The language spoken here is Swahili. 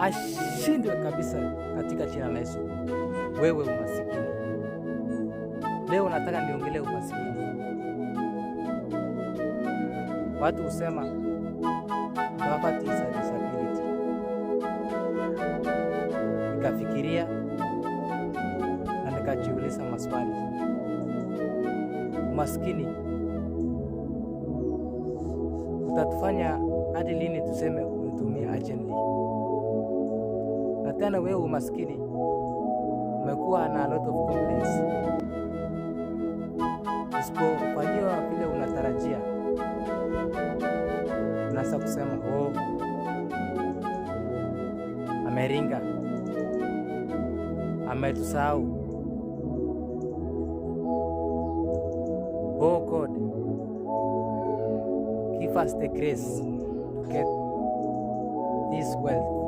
ashindwe kabisa katika jina la Yesu. Wewe umasikini, leo nataka niongelee umasikini. Watu husema poverty is a disability. Nikafikiria na nikajiuliza maswali. Umasikini utatufanya hadi lini tuseme unitumie urgently? Na tena wewe umasikini umekuwa na a lot of complaints. Usipofanyiwa vile unatarajia, unaanza kusema ameringa, ametusahau. Oh God, give us the grace to get this wealth.